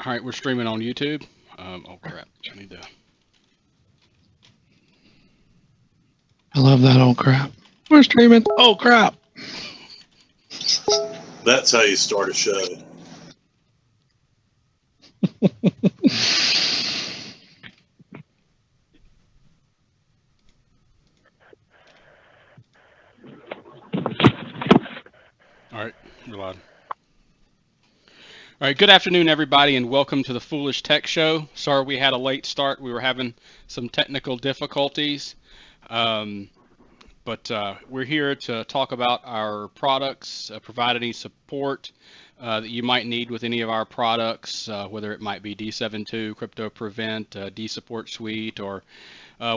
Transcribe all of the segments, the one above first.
All right, we're streaming on YouTube. Oh crap! I need to. I love that. Oh crap! We're streaming. Oh crap! That's how you start a show. All right, we're live. All right, good afternoon, everybody, and welcome to the Foolish Tech Show. Sorry we had a late start. We were having some technical difficulties, but we're here to talk about our products, provide any support that you might need with any of our products, whether it might be D7.2, CryptoPrevent, D-Support Suite, or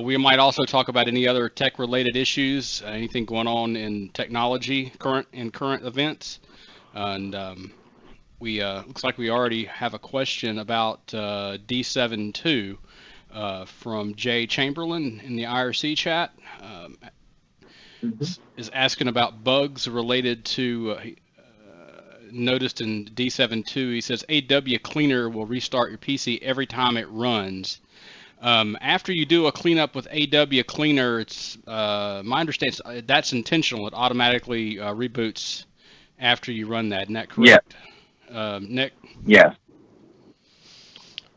we might also talk about any other tech-related issues, anything going on in technology, current events, and we looks like we already have a question about D7.2 from Jay Chamberlain in the IRC chat. Is asking about bugs related to noticed in D7.2. He says AW Cleaner will restart your PC every time it runs. After you do a cleanup with AW Cleaner, it's my understanding that's intentional. It automatically reboots after you run that. Isn't that correct? Yeah. Nick? Yes.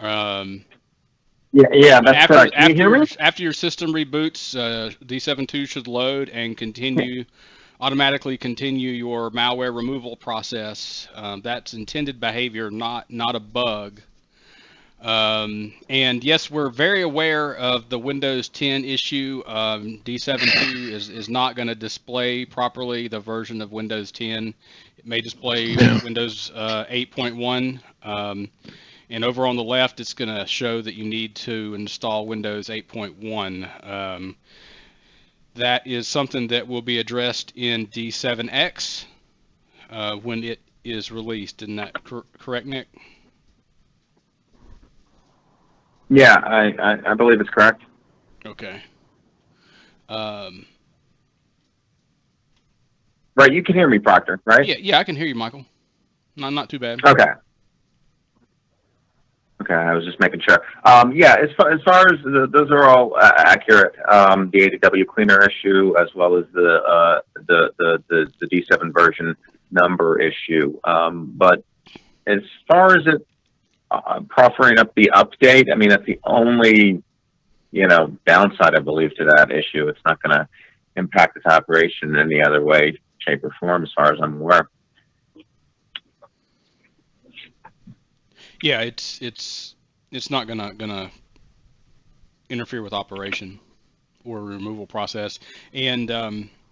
Yeah, That's correct. Can you hear me? After your system reboots, D7.2 should load and automatically continue your malware removal process. That's intended behavior, not a bug. And yes, we're very aware of the Windows 10 issue. D7.2 is not going to display properly the version of Windows 10. It may display Windows 8.1. And over on the left, it's going to show that you need to install Windows 8.1. That is something that will be addressed in D7X when it is released. Isn't that correct, Nick? Yeah, I believe it's correct. Okay. Right, you can hear me, Proctor, right? Yeah, I can hear you, Michael. Not too bad. Okay. Okay, I was just making sure. Yeah, as far as those are all accurate. The AW Cleaner issue, as well as the D7 version number issue. But as far as it proffering up the update, I mean, that's the only downside, I believe, to that issue. It's not going to impact its operation in any other way, shape, or form, as far as I'm aware. Yeah, it's not gonna interfere with operation or removal process. And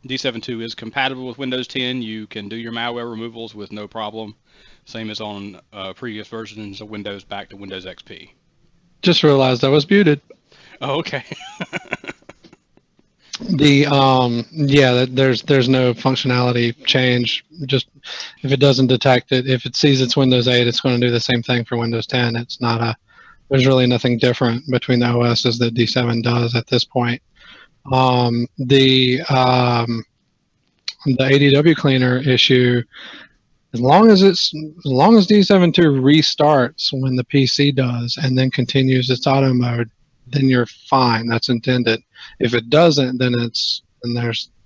D7.2 is compatible with Windows 10. You can do your malware removals with no problem. Same as on previous versions of Windows back to Windows XP. Just realized I was muted. Oh, okay. There's no functionality change. Just if it doesn't detect it, if it sees it's Windows 8, it's going to do the same thing for Windows 10. There's really nothing different between the OSs that D7 does at this point. The ADW cleaner issue, as long as D7.2 restarts when the PC does and then continues its auto mode, then you're fine. That's intended. If it doesn't, then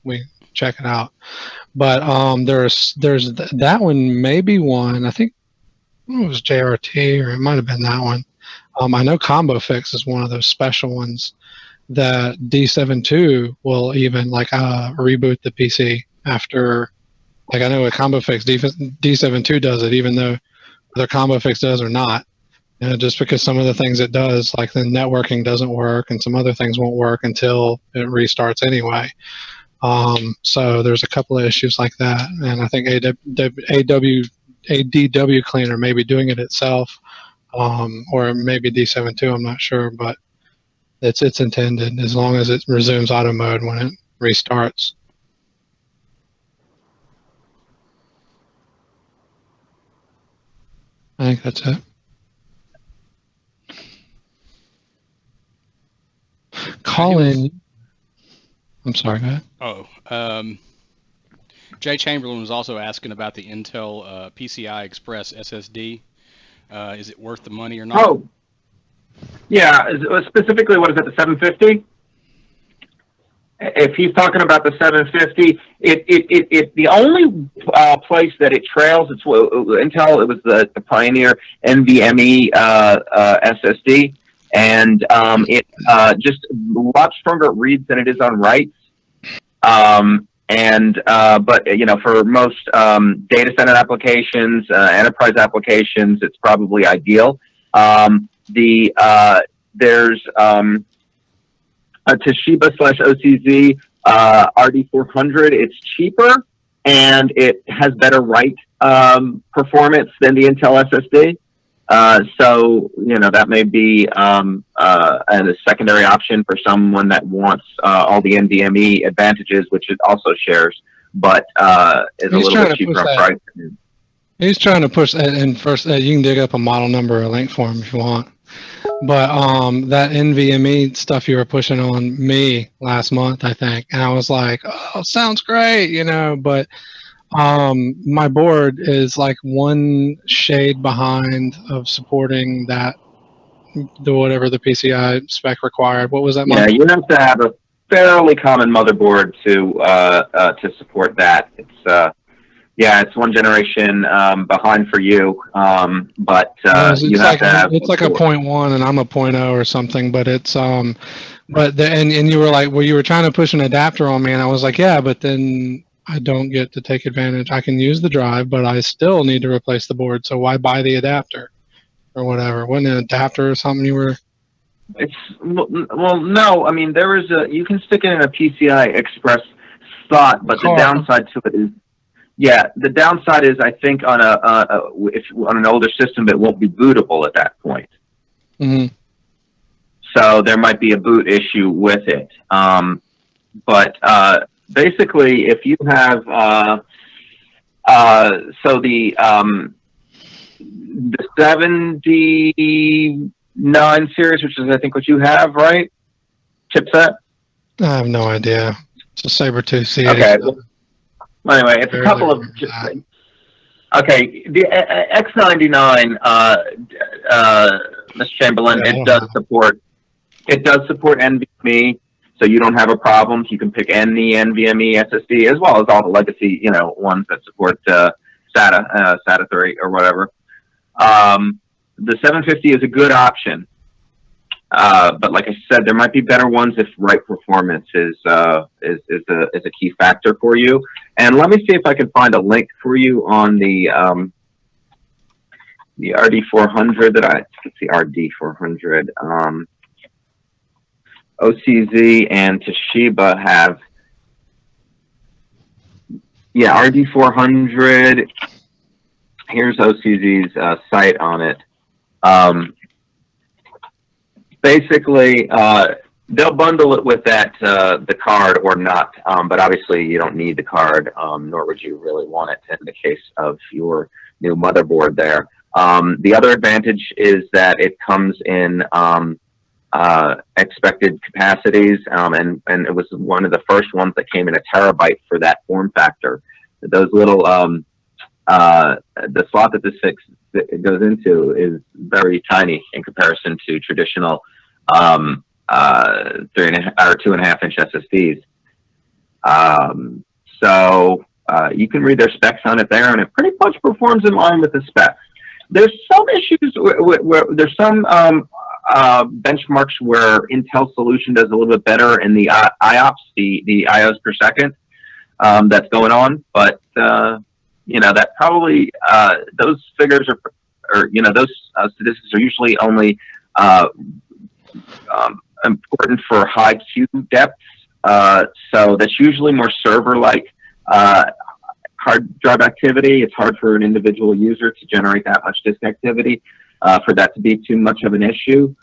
we check it out. But there's that one, maybe one. I think it was JRT, or it might have been that one. I know Combo Fix is one of those special ones that D7.2 will even reboot the PC after. Like, I know a Combo Fix D7.2 does it, even though whether Combo Fix does or not. Just because some of the things it does, like the networking doesn't work, and some other things won't work until it restarts anyway. So there's a couple of issues like that, and I think ADW Cleaner may be doing it itself, or maybe D7.2. I'm not sure, but it's intended as long as it resumes auto mode when it restarts. I think that's it. Colin, I'm sorry, go ahead. Jay Chamberlain was also asking about the Intel PCI Express SSD. Is it worth the money or not? Oh, yeah. Specifically, what is it, the 750? If he's talking about the 750, the only place that it trails, it's Intel. It was the Pioneer NVMe SSD, and it just a lot stronger at reads than it is on writes. But for most data center applications, enterprise applications, it's probably ideal. There's a Toshiba /OCZ RD400. It's cheaper and it has better write performance than the Intel SSD. So that may be a secondary option for someone that wants all the NVMe advantages, which it also shares, but is a little bit cheaper on price. He's trying to push that. And first, you can dig up a model number or a link for him if you want. But that NVMe stuff you were pushing on me last month, I think, and I was like, "Oh, sounds great," But my board is like one shade behind of supporting that, whatever the PCI spec required. What was that? Yeah, you have to have a fairly common motherboard to support that. It's one generation behind for you, but you have to have. It's like a 0.1, and I'm a 0.0 or something. But it's and you were like, well, you were trying to push an adapter on me, and I was like, yeah, but then I don't get to take advantage. I can use the drive, but I still need to replace the board. So why buy the adapter or whatever? Wasn't an adapter or something you were? Well, no. I mean, you can stick it in a PCI Express slot, but the downside to it is. Yeah, the downside is I think on on an older system it won't be bootable at that point. Mm-hmm. So there might be a boot issue with it. But basically, if you have the 79 series, which is I think what you have, right? Chipset. I have no idea. It's a Saber-tooth C87. Okay. Well, anyway, it's a couple of. Okay, the X99, Ms. Chamberlain, it does support NVMe, so you don't have a problem. You can pick any NVMe SSD as well as all the legacy, ones that support SATA 3 or whatever. The 750 is a good option, but like I said, there might be better ones if write performance is a key factor for you. And let me see if I can find a link for you on the RD400 let's see, RD400. OCZ and Toshiba have, RD400. Here's OCZ's site on it. Basically, they'll bundle it with the card or not, but obviously you don't need the card, nor would you really want it in the case of your new motherboard there. The other advantage is that it comes in expected capacities, and it was one of the first ones that came in 1 terabyte for that form factor. Those little the slot that this goes into is very tiny in comparison to traditional 2.5-inch SSDs. So you can read their specs on it there, and it pretty much performs in line with the specs. There's some issues where there's some benchmarks where Intel solution does a little bit better in the IOPS, the IOs per second that's going on, but that probably those figures are those statistics are usually only important for high queue depths. So that's usually more server-like hard drive activity. It's hard for an individual user to generate that much disk activity for that to be too much of an issue.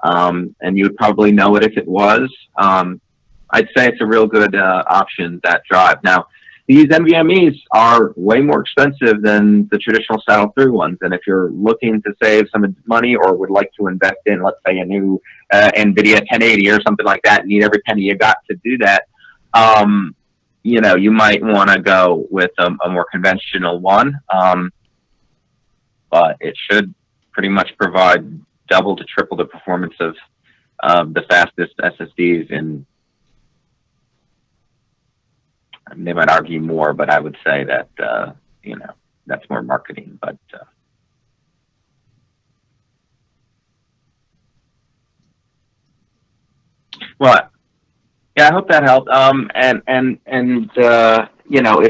And you would probably know it if it was. I'd say it's a real good option, that drive. Now, these NVMEs are way more expensive than the traditional Saddle 3 ones. And if you're looking to save some money or would like to invest in, let's say, a new NVIDIA 1080 or something like that, need every penny you got to do that, you might want to go with a more conventional one. But it should pretty much provide double to triple the performance of the fastest SSDs in. They might argue more, but I would say that that's more marketing. But well, yeah, I hope that helped.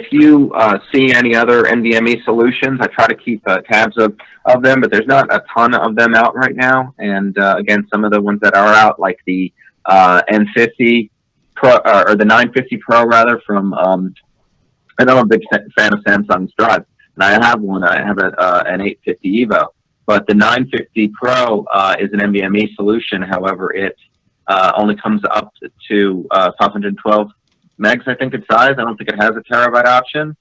If you see any other NVMe solutions, I try to keep tabs of them, but there's not a ton of them out right now. And again, some of the ones that are out, like the N50 Pro or the 950 Pro rather from. I know I'm a big fan of Samsung's drive, and I have one. I have an 850 Evo, but the 950 Pro is an NVMe solution. However, it only comes up to 512 megs, I think, in size. I don't think it has a terabyte option.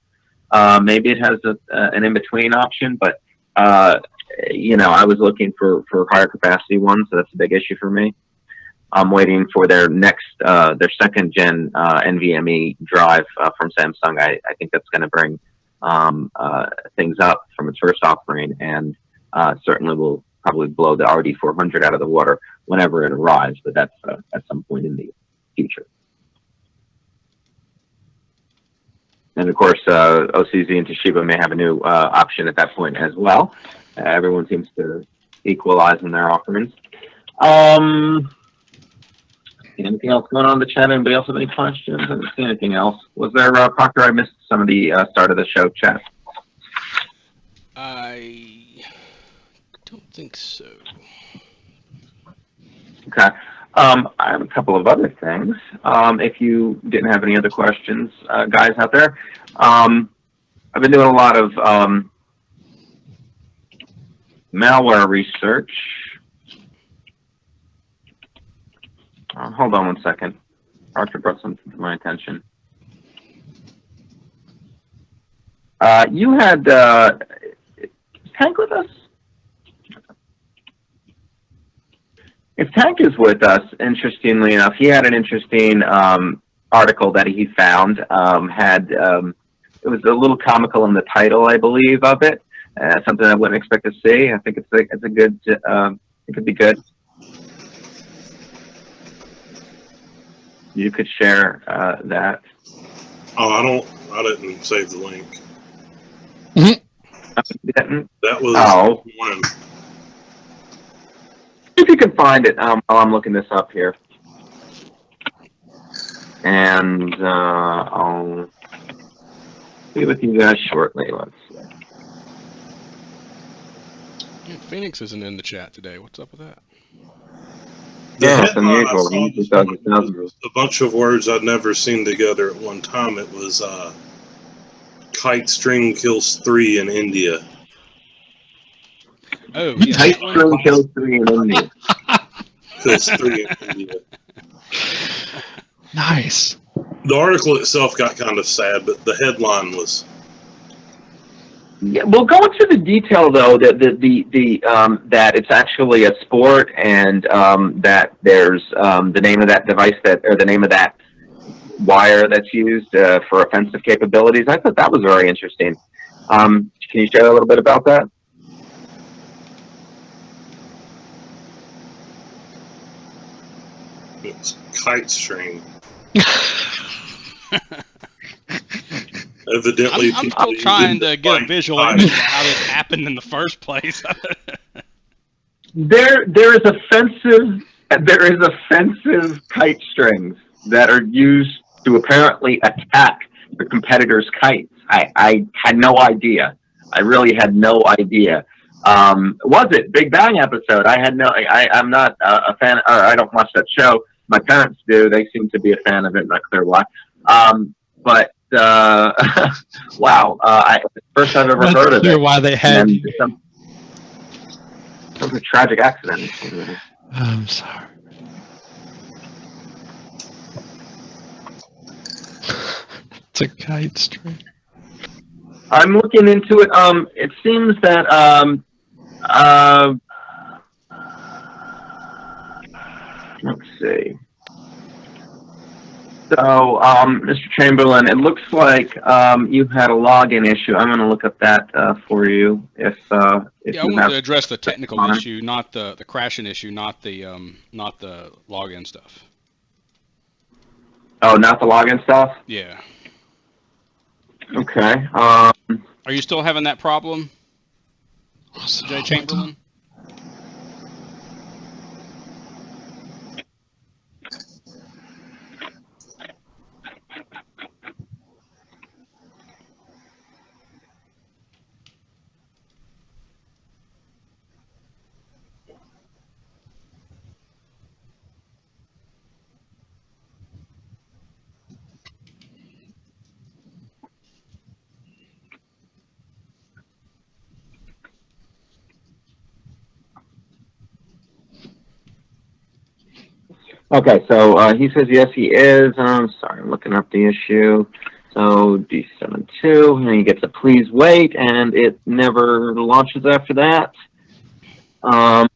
Maybe it has an in-between option, but I was looking for higher capacity ones, so that's a big issue for me. I'm waiting for their their second gen NVMe drive from Samsung. I think that's going to bring things up from its first offering, and certainly will probably blow the RD400 out of the water whenever it arrives, but that's at some point in the future. And of course, OCZ and Toshiba may have a new option at that point as well. Everyone seems to equalize in their offerings. Anything else going on in the chat? Anybody else have any questions? I didn't see anything else. Was there, Proctor, I missed some of the start of the show chat. I don't think so. Okay. I have a couple of other things. If you didn't have any other questions, guys out there, I've been doing a lot of malware research. Hold on one second. Arthur brought something to my attention. You had Tank with us? If Tank is with us, interestingly enough, he had an interesting article that he found. It was a little comical in the title, I believe, of it. Something I wouldn't expect to see. I think it's a good. It could be good. You could share that. Oh, I didn't save the link. That was one. If you can find it, while I'm looking this up here, and I'll be with you guys shortly. Let's see. Yeah, Phoenix isn't in the chat today. What's up with that? Yeah, that's unusual. A bunch of words I'd never seen together at one time. It was Kite string kills 3 in India. Oh, yeah. Kite string kills 3 in India. Kills 3 in India. Nice. The article itself got kind of sad, but the headline was. Yeah, we'll go into the detail though that that it's actually a sport, and that there's the name of that device or the name of that wire that's used for offensive capabilities. I thought that was very interesting. Can you share a little bit about that? It's Kite string. Evidently, I'm still trying to get a visual image of how this happened in the first place. There is offensive kite strings that are used to apparently attack the competitors' kites. I had no idea. I really had no idea. Was it Big Bang episode? I had no. I'm not a fan. Or I don't watch that show. My parents do. They seem to be a fan of it. Not clear why. But wow! First I've ever heard of it. Why they had you. Some a tragic accident. I'm sorry. It's a kite string. I'm looking into it. It seems that let's see. So, Mr. Chamberlain, it looks like you had a login issue. I'm going to look up that for you. If Yeah, I you wanted have to address the technical time. issue, not the crashing issue, not the login stuff. Oh, not the login stuff. Yeah. Okay. Are you still having that problem, Jay Chamberlain? Okay, so he says yes, he is. I'm sorry, I'm looking up the issue. So D72, and he gets a please wait, and it never launches after that. That's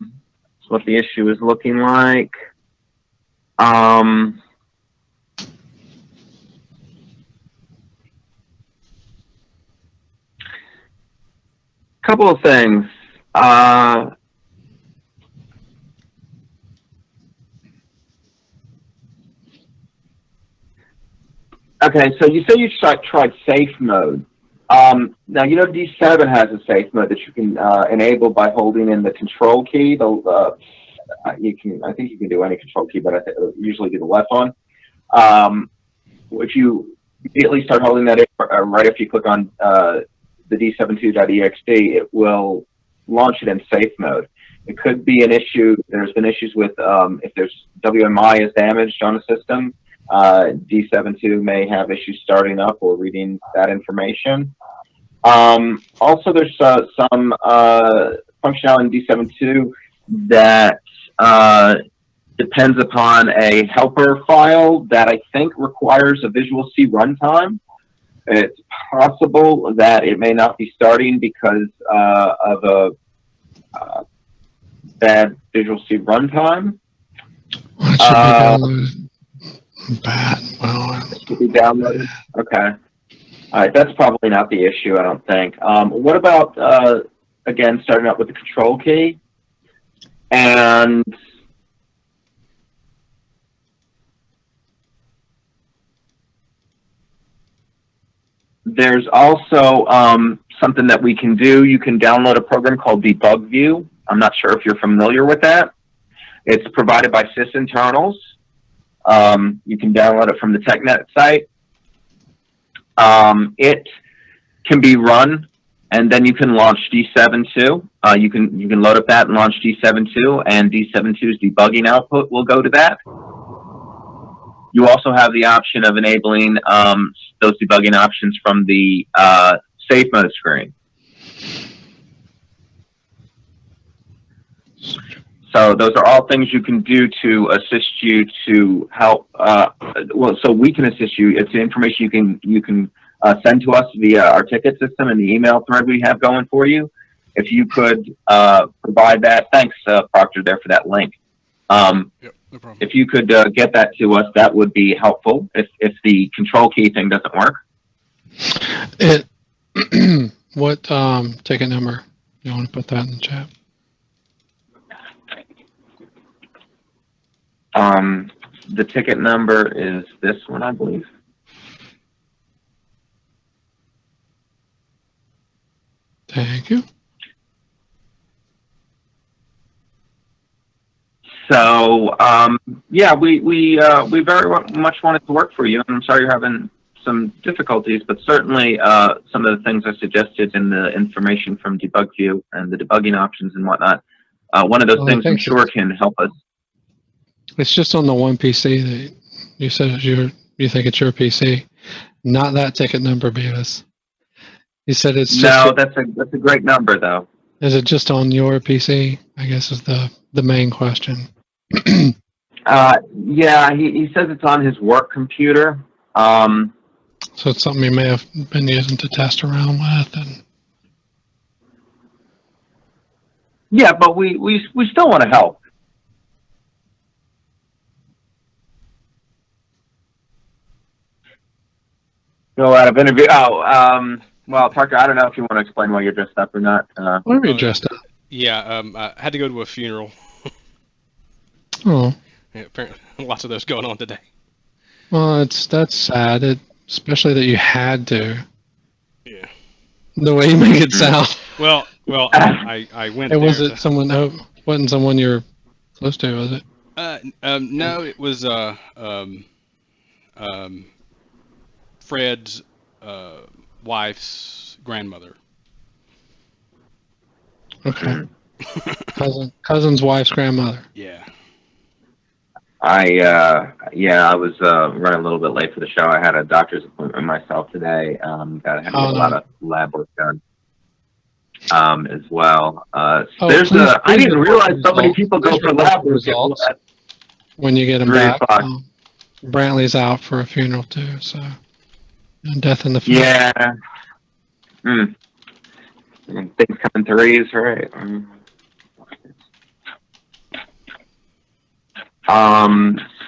what the issue is looking like. Couple of things. Okay, so you say you tried safe mode. Now, you know D7 has a safe mode that you can enable by holding in the control key. You can, I think you can do any control key, but I usually do the left one. If you immediately start holding that in, right after you click on the D72.exe, it will launch it in safe mode. It could be an issue. There's been issues with if there's WMI is damaged on a system. D72 may have issues starting up or reading that information. Also, there's some functionality in D72 that depends upon a helper file that I think requires a Visual C runtime. It's possible that it may not be starting because of a bad Visual C runtime. Well, it should be downloaded. Bad. Well, it should be downloaded. Okay. All right, that's probably not the issue, I don't think. What about, again, starting out with the control key? And there's also something that we can do. You can download a program called DebugView. I'm not sure if you're familiar with that. It's provided by sysinternals. You can download it from the TechNet site. It can be run, and then you can launch D72. You can load up that and launch D72, and D72's debugging output will go to that. You also have the option of enabling those debugging options from the safe mode screen. So those are all things you can do to assist you to help. Well, so we can assist you. It's the information you can send to us via our ticket system and the email thread we have going for you. If you could provide that, thanks, Proctor, there for that link. Yep, no problem. If you could get that to us, that would be helpful. If the control key thing doesn't work. What ticket number? You want to put that in the chat? The ticket number is this one, I believe. Thank you. So, yeah, we very much want it to work for you. I'm sorry you're having some difficulties, but certainly some of the things I suggested in the information from DebugView and the debugging options and whatnot, one of those things I'm sure can help us. It's just on the one PC that you said you think it's your PC, not that ticket number, Beavis. You said it's just. No, that's a great number though. Is it just on your PC? I guess is the main question. Yeah, he says it's on his work computer. So it's something you may have been using to test around with, and. Yeah, but we still want to help. Go out of interview. Oh, well, Parker, I don't know if you want to explain why you're dressed up or not. Why are you dressed up? Yeah, I had to go to a funeral. Oh, Yeah, apparently, lots of those going on today. well, that's sad. Especially that you had to. Yeah. The way you make it sound. Well, I went Hey, there. was it someone? Oh, wasn't someone you're close to? Was it? No, it was Fred's wife's grandmother. Okay. Cousin's wife's grandmother. Yeah. I was running a little bit late for the show. I had a doctor's appointment myself today. I had to get a lot of lab work done as well. I didn't realize so many people go for lab results when you get them back. Brantley's out for a funeral too, so death in the family. Yeah. And things come in threes, right?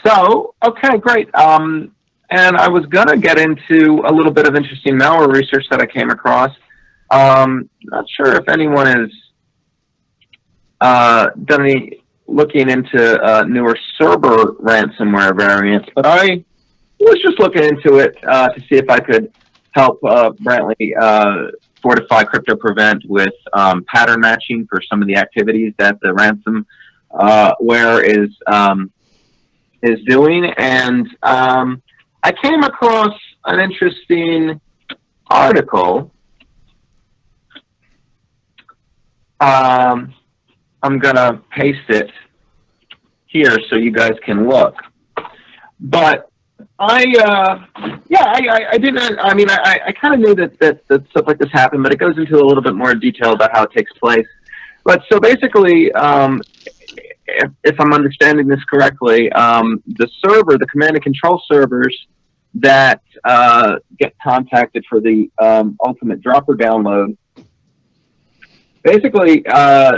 So, okay, great. And I was going to get into a little bit of interesting malware research that I came across. Not sure if anyone has done any looking into newer Cerber ransomware variants, but I was just looking into it to see if I could help Brantley fortify CryptoPrevent with pattern matching for some of the activities that the ransomware is doing. And I came across an interesting article. I'm going to paste it here so you guys can look. But I didn't, I mean, I kind of knew that stuff like this happened, but it goes into a little bit more detail about how it takes place. But so basically, if I'm understanding this correctly, the command and control servers that get contacted for the ultimate dropper download, basically,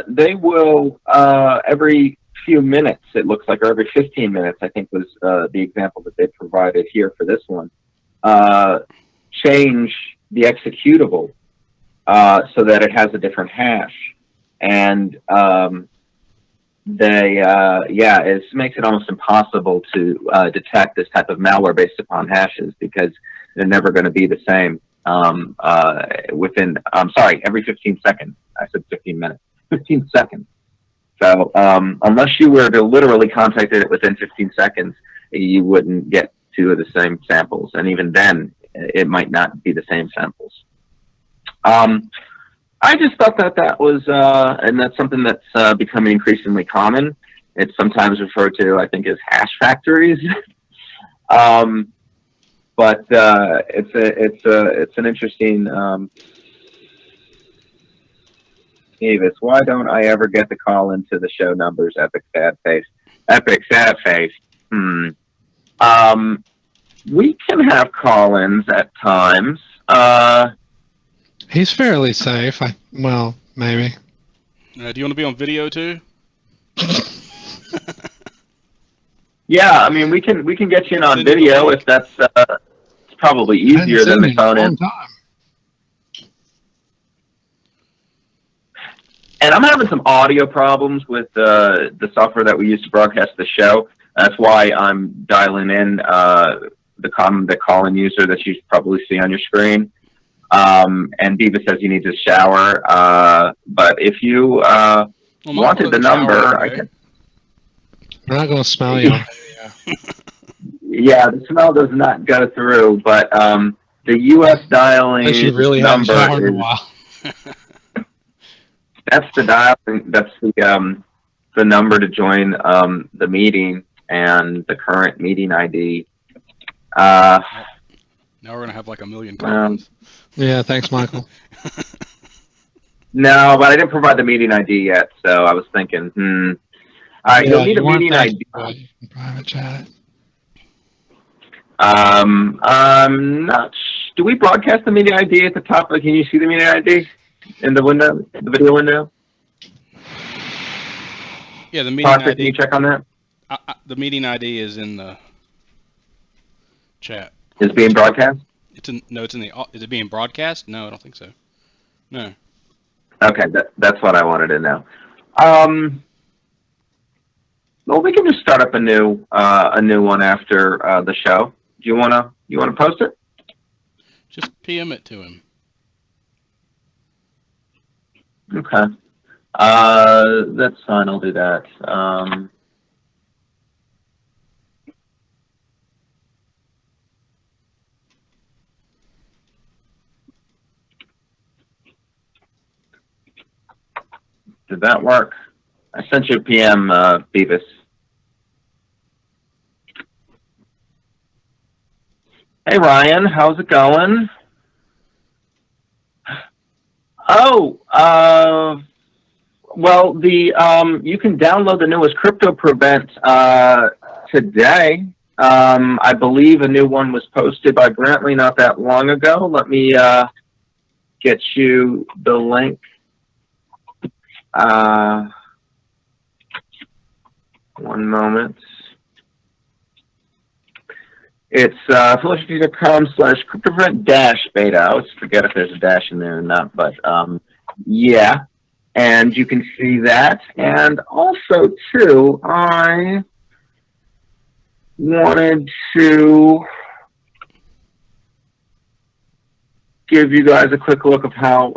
they will every few minutes, it looks like, or every 15 minutes, I think was the example that they provided here for this one, change the executable so that it has a different hash. And it makes it almost impossible to detect this type of malware based upon hashes, because they're never going to be the same every 15 seconds. I said 15 minutes. 15 seconds. So unless you were to literally contact it within 15 seconds, you wouldn't get two of the same samples. And even then, it might not be the same samples. I just thought that was, and that's something that's becoming increasingly common. It's sometimes referred to, I think, as hash factories. But it's an interesting. Davis, why don't I ever get to call into the show numbers? Epic sad face. Epic sad face. We can have call-ins at times. He's fairly safe. Well, maybe. Do you want to be on video too? Yeah, I mean, we can get you in on video if that's probably easier than the phone in. And I'm having some audio problems with the software that we use to broadcast the show. That's why I'm dialing in the call-in user that you probably see on your screen. And Diva says you need to shower. But if you wanted the number, I can. We're not going to smell you. Yeah, the smell does not go through. But the U.S. dialing really number in a while. That's the dialing. That's the number to join the meeting, and the current meeting ID. Now we're gonna have like a million calls. Yeah, thanks, Michael. No, but I didn't provide the meeting ID yet, so I was thinking, All right, you'll need a meeting ID. You can private chat it. I'm not. Do we broadcast the meeting ID at the top? Can you see the meeting ID in the window, the video window? Yeah, the meeting ID. Can you check on that? The meeting ID is in the chat. Is being broadcast? It's in the. Is it being broadcast? No, I don't think so. No. Okay, that's what I wanted to know. Well, we can just start up a new one after the show. Do you wanna post it? Just PM it to him. Okay. That's fine. I'll do that. Did that work? I sent you a PM, Beavis. Hey, Ryan, how's it going? Oh, well, you can download the newest CryptoPrevent today. I believe a new one was posted by Brantley not that long ago. Let me get you the link. One moment. It's philosophy.com/CryptoPrevent-beta. I always forget if there's a dash in there or not, but yeah. And you can see that. And also, too, I wanted to give you guys a quick look of how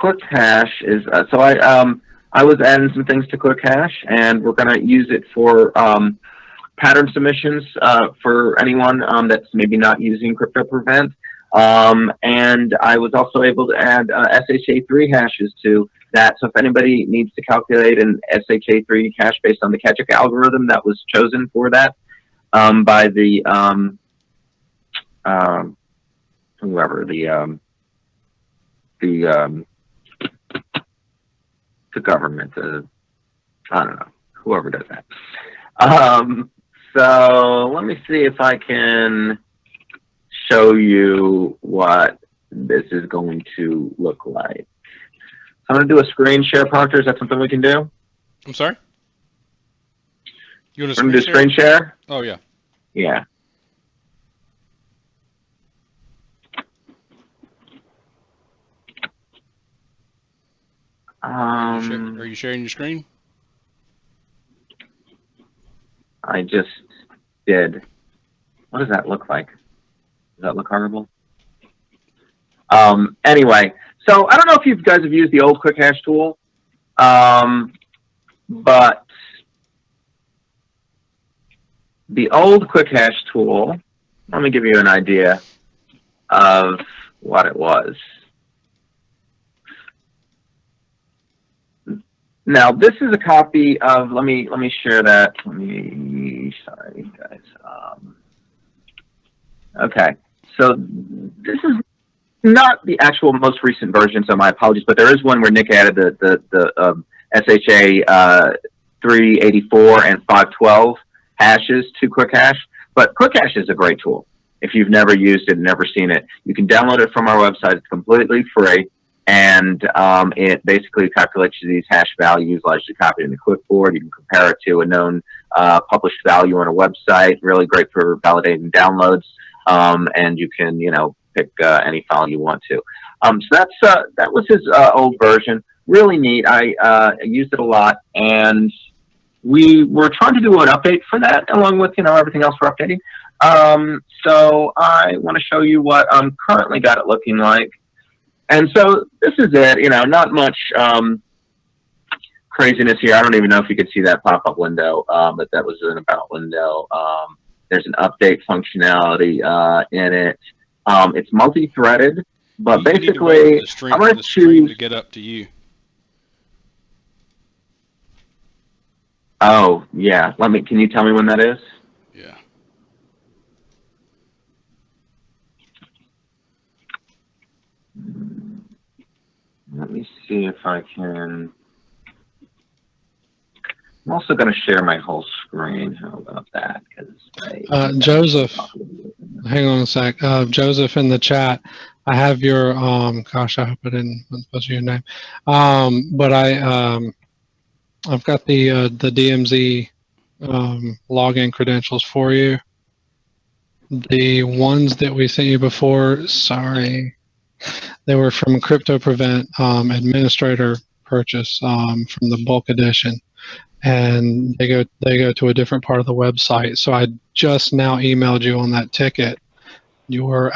ClickHash is. So I was adding some things to ClickHash, and we're going to use it for pattern submissions for anyone that's maybe not using CryptoPrevent. And I was also able to add SHA-3 hashes to that. So if anybody needs to calculate an SHA-3 hash based on the Kachuk algorithm that was chosen for that by the whoever the government, I don't know, whoever does that. So let me see if I can show you what this is going to look like. I'm going to do a screen share, Proctor. Is that something we can do? I'm sorry? You want to do screen share? Oh, yeah. Yeah. Are you sharing your screen? I just did. What does that look like? Does that look horrible? Anyway, so I don't know if you guys have used the old ClickHash tool, but the old ClickHash tool, let me give you an idea of what it was. Now, this is a copy of, let me share that. Sorry, guys. Okay, so this is not the actual most recent version, so my apologies, but there is one where Nick added the SHA 384 and 512 hashes to ClickHash. But ClickHash is a great tool. If you've never used it, never seen it, you can download it from our website. It's completely free. And it basically calculates these hash values, allows you to copy it in the clipboard. You can compare it to a known published value on a website. Really great for validating downloads. And you can, pick any file you want to. So that was his old version. Really neat. I used it a lot, and we were trying to do an update for that, along with everything else we're updating. So I want to show you what I'm currently got it looking like. And so this is it, not much craziness here. I don't even know if you could see that pop-up window, but that was an about window. There's an update functionality in it. It's multi-threaded, but basically, I'm going to choose to get up to you. Oh, yeah. Can you tell me when that is? Yeah. Let me see if I can. I'm also going to share my whole screen. How about that? Joseph, hang on a sec. Joseph in the chat, I have your, gosh, I hope I didn't butcher your name. But I've got the DMZ login credentials for you. The ones that we sent you before, sorry, they were from CryptoPrevent administrator purchase from the bulk edition, and they go to a different part of the website. So I just now emailed you on that ticket your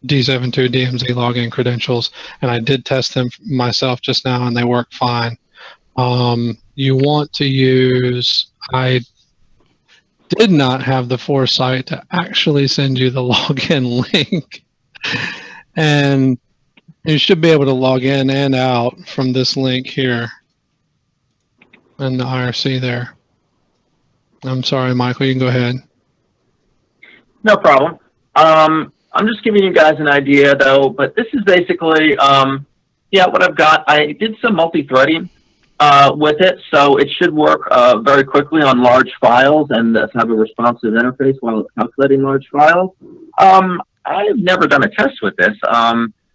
D72 DMZ login credentials, and I did test them myself just now, and they work fine. You want to use, I did not have the foresight to actually send you the login link, and you should be able to log in and out from this link here in the IRC there. I'm sorry, Michael, you can go ahead. No problem. I'm just giving you guys an idea, though, but this is basically, yeah, what I've got. I did some multi-threading with it, so it should work very quickly on large files and have a responsive interface while it's calculating large files. I've never done a test with this.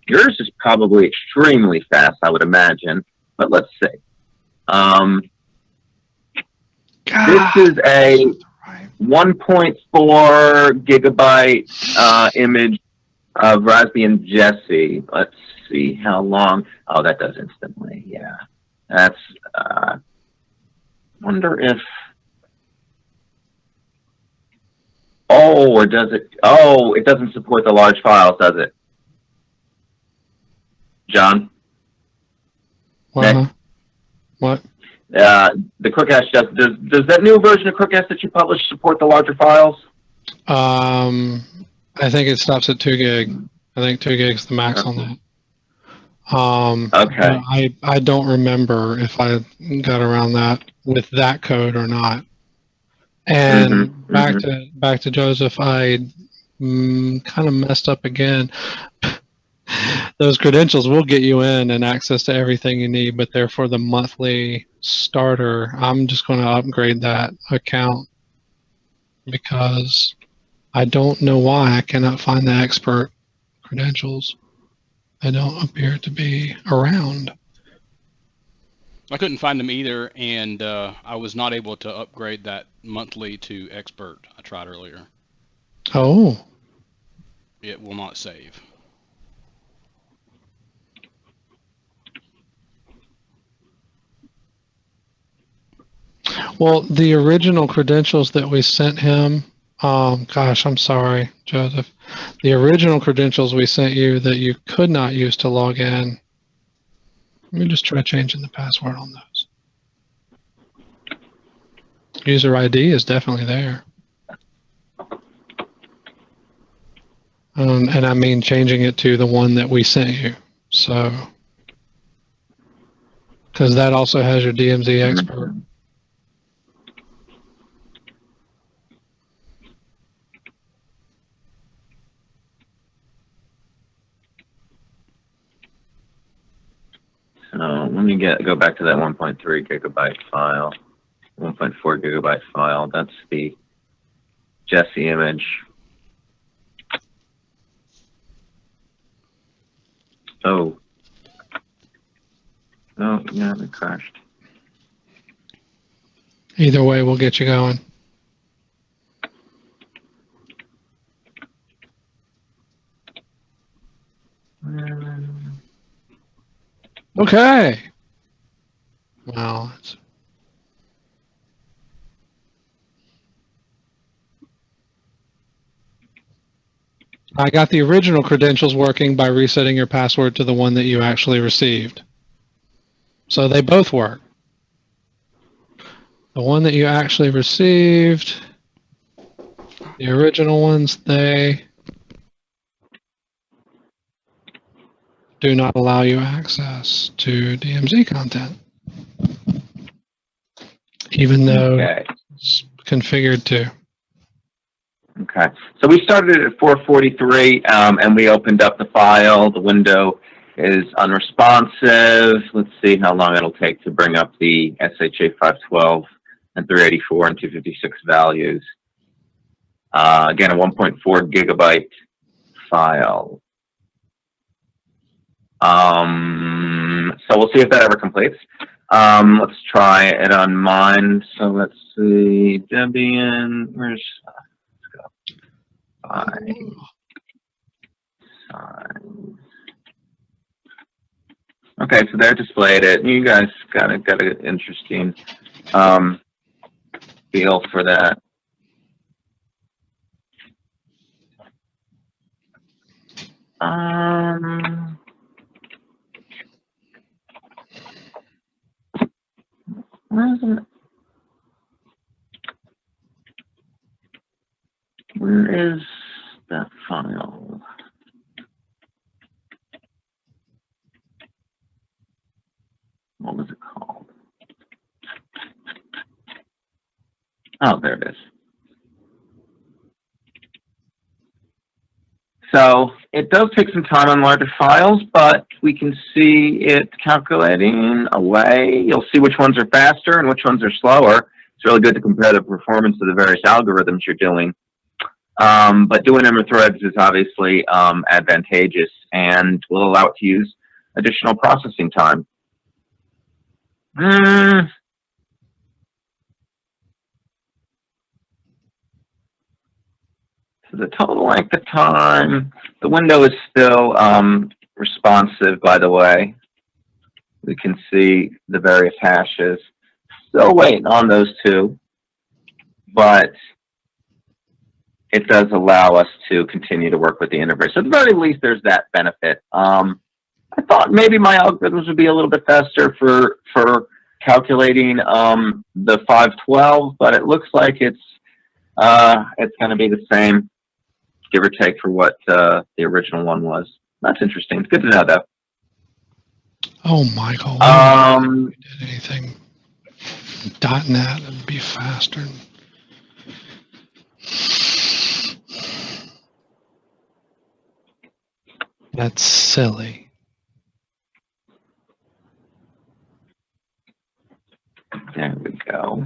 Yours is probably extremely fast, I would imagine, but let's see. This is a 1.4 gigabyte image of Raspbian Jessie. Let's see how long. Oh, that does instantly. Yeah, that's. Wonder if. Oh, or does it? Oh, it doesn't support the large files, does it? John. What? What? The QuickHash does that new version of QuickHash that you published support the larger files? I think it stops at 2 gig. I think 2 gigs is the max on that. Okay. I don't remember if I got around that with that code or not. And back to Joseph, I kind of messed up again. Those credentials will get you in and access to everything you need, but they're for the monthly starter. I'm just going to upgrade that account because I don't know why I cannot find the expert credentials. They don't appear to be around. I couldn't find them either, and I was not able to upgrade that monthly to expert. I tried earlier. Oh. It will not save. Well, the original credentials that we sent him, gosh, I'm sorry, Joseph. The original credentials we sent you that you could not use to log in, let me just try changing the password on those. User ID is definitely there. And I mean changing it to the one that we sent you. So, because that also has your DMZ expert. So let me go back to that 1.3 gigabyte file, 1.4 gigabyte file. That's the Jessie image. Oh. Oh, yeah, it crashed. Either way, we'll get you going. Okay. Well, I got the original credentials working by resetting your password to the one that you actually received. So they both work. The one that you actually received, the original ones, they do not allow you access to DMZ content, even though it's configured to. Okay, so we started at 443 and we opened up the file. The window is unresponsive. Let's see how long it'll take to bring up the SHA 512 and 384 and 256 values. Again, a 1.4 gigabyte file. So we'll see if that ever completes. Let's try it on mine. So let's see, Debian, let's go. size. Okay, so they're displayed it. You guys got an interesting feel for that. Where is that file? What was it called? Oh, there it is. So it does take some time on larger files, but we can see it calculating away. You'll see which ones are faster and which ones are slower. It's really good to compare the performance of the various algorithms you're doing. But doing them in threads is obviously advantageous and will allow it to use additional processing time. So the total length of time, the window is still responsive, by the way. We can see the various hashes. Still waiting on those two, but it does allow us to continue to work with the interface. So at the very least, there's that benefit. I thought maybe my algorithms would be a little bit faster for calculating the 512, but it looks like it's going to be the same, give or take, for what the original one was. That's interesting. It's good to know, though. Oh, Michael, why we did anything .NET would be faster. That's silly. There we go.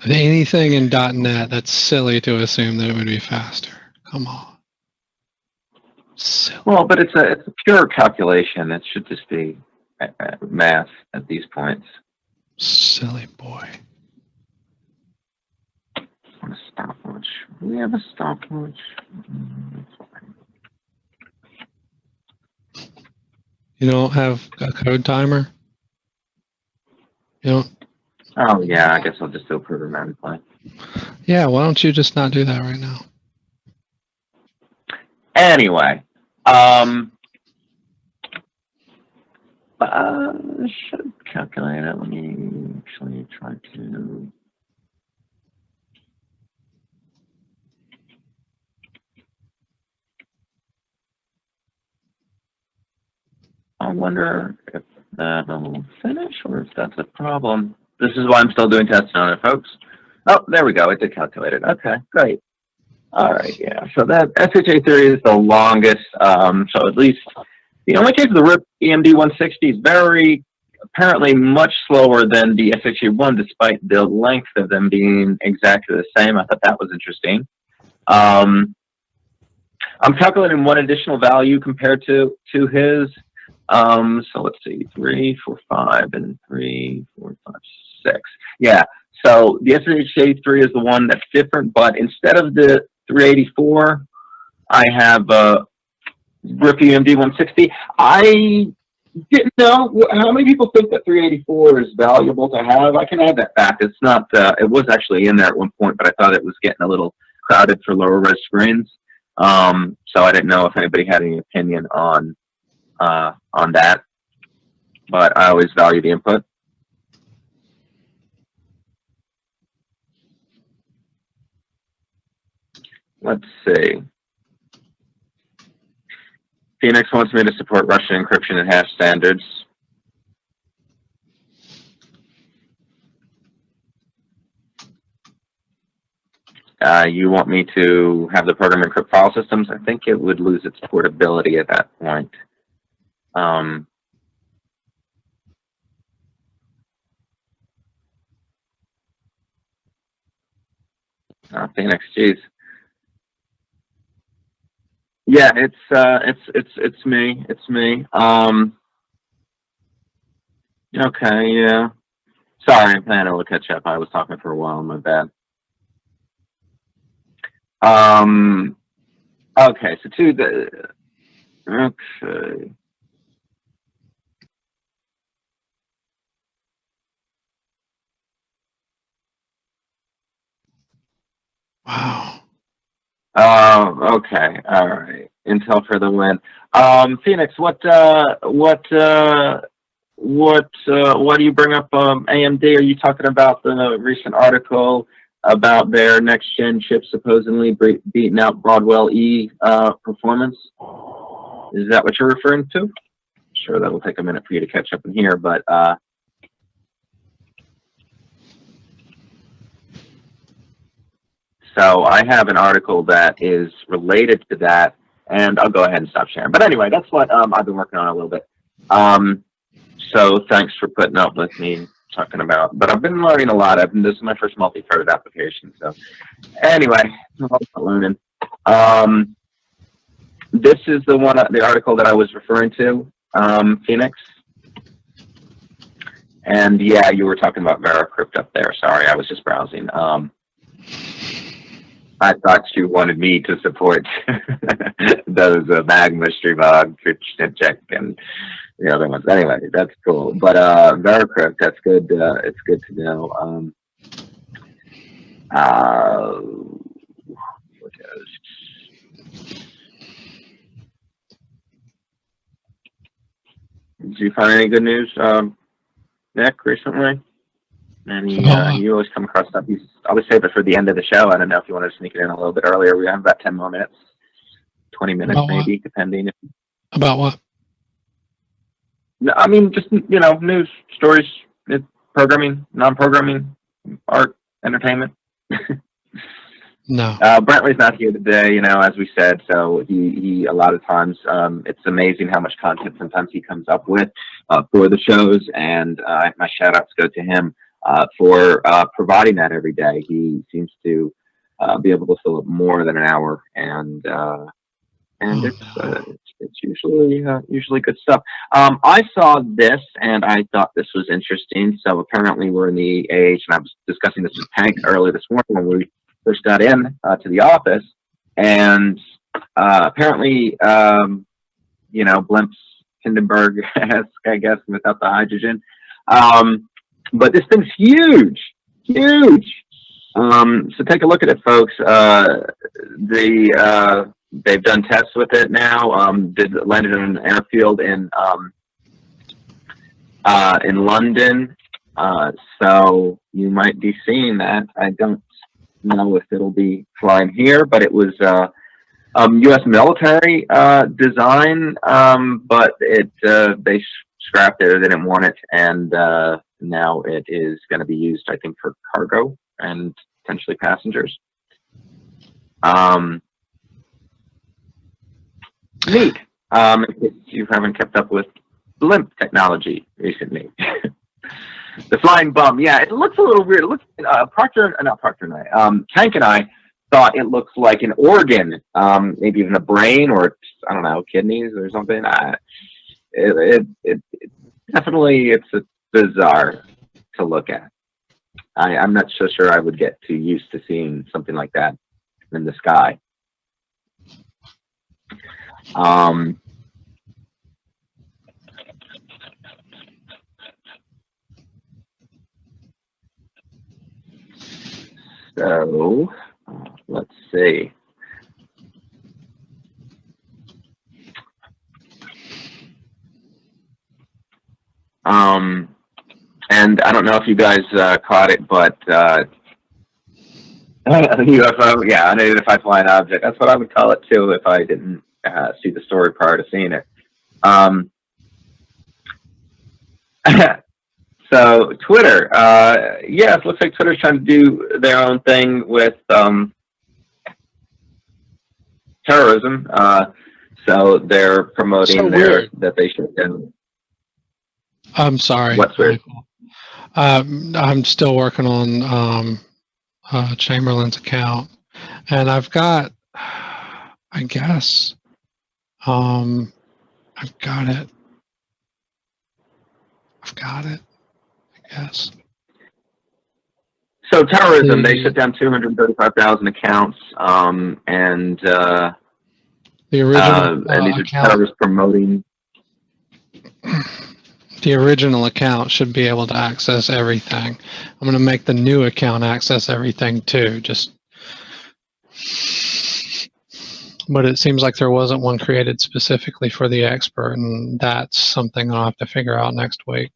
Anything in .NET, that's silly to assume that it would be faster. Come on. Silly. Well, but it's a pure calculation. It should just be math at these points. Silly boy. A stopwatch. We have a stopwatch. You don't have a code timer? You don't? Oh, yeah, I guess I'll just do a programmatic play. Yeah, why don't you just not do that right now? Anyway, should calculate it. Let me actually try to. I wonder if that'll finish or if that's a problem. This is why I'm still doing testing on it, folks. Oh, there we go. It did calculate it. Okay, great. All right, yeah. So that SHA-3 is the longest. So at least the only case of the RIP AMD 160 is very apparently much slower than the SHA-1, despite the length of them being exactly the same. I thought that was interesting. I'm calculating one additional value compared to his. So let's see, 3, 4, 5, and 3, 4, 5, 6. Yeah. So the SHA-3 is the one that's different, but instead of the 384, I have RIP AMD 160. I didn't know how many people think that 384 is valuable to have. I can add that back. It's not. It was actually in there at one point, but I thought it was getting a little crowded for lower res screens. So I didn't know if anybody had any opinion on that. But I always value the input. Let's see. Phoenix wants me to support Russian encryption and hash standards. You want me to have the program encrypt file systems? I think it would lose its portability at that point. Phoenix, geez. Yeah, it's me. It's me. Okay, yeah. Sorry, I'm planning to catch up. I was talking for a while. My bad. Okay, so okay. Wow. Okay, all right. Intel for the win. Phoenix, why do you bring up AMD? Are you talking about the recent article about their next gen chip supposedly beating out Broadwell E performance? Is that what you're referring to? Sure, that'll take a minute for you to catch up in here, but so I have an article that is related to that, and I'll go ahead and stop sharing. But anyway, that's what I've been working on a little bit. So thanks for putting up with me talking about. But I've been learning a lot. This is my first multi-threaded application. So anyway, I'm learning. This is the article that I was referring to, Phoenix. And yeah, you were talking about Veracrypt up there. Sorry, I was just browsing. I thought you wanted me to support those Magma Streamog, check, and the other ones. Anyway, that's cool. But Veracrypt, that's good. It's good to know. What else? Did you find any good news, Nick, recently? And you always come across stuff. You always save it for the end of the show. I don't know if you want to sneak it in a little bit earlier. We have about 10 more minutes, 20 minutes maybe, depending. About what? No, I mean, just, news, stories, programming, non-programming, art, entertainment. No. Brentley's not here today, as we said. So he a lot of times, it's amazing how much content sometimes he comes up with for the shows. And my shout outs go to him for providing that every day. He seems to be able to fill up more than an hour, and it's usually good stuff. I saw this and I thought this was interesting. So apparently we're in the age, and I was discussing this with Hank earlier this morning when we first got in to the office, and apparently, Blimp's Hindenburg, I guess, without the hydrogen. But this thing's huge. So take a look at it, folks. They've done tests with it now. Landed in an airfield in London. So you might be seeing that. I don't know if it'll be flying here, but it was U.S. military design, but they scrapped it or they didn't want it, and now it is going to be used, I think, for cargo and potentially passengers. Neat. If you haven't kept up with Blimp technology recently. The flying bum, yeah, it looks a little weird. It looks Tank and I thought it looks like an organ, maybe even a brain, or I don't know, kidneys or something. It definitely, it's bizarre to look at. I'm not so sure I would get too used to seeing something like that in the sky. So let's see. And I don't know if you guys caught it, but UFO, yeah, unidentified flying object. That's what I would call it too if I didn't see the story prior to seeing it. So Twitter, yeah, it looks like Twitter's trying to do their own thing with terrorism. So they're promoting that they should. I'm sorry. What's weird? I'm still working on Chamberlain's account, and I've got, I guess, I've got it. I guess. So terrorism, they shut down 235,000 accounts, and the original these are account. terrorists promoting. The original account should be able to access everything. I'm going to make the new account access everything too. But it seems like there wasn't one created specifically for the expert, and that's something I'll have to figure out next week.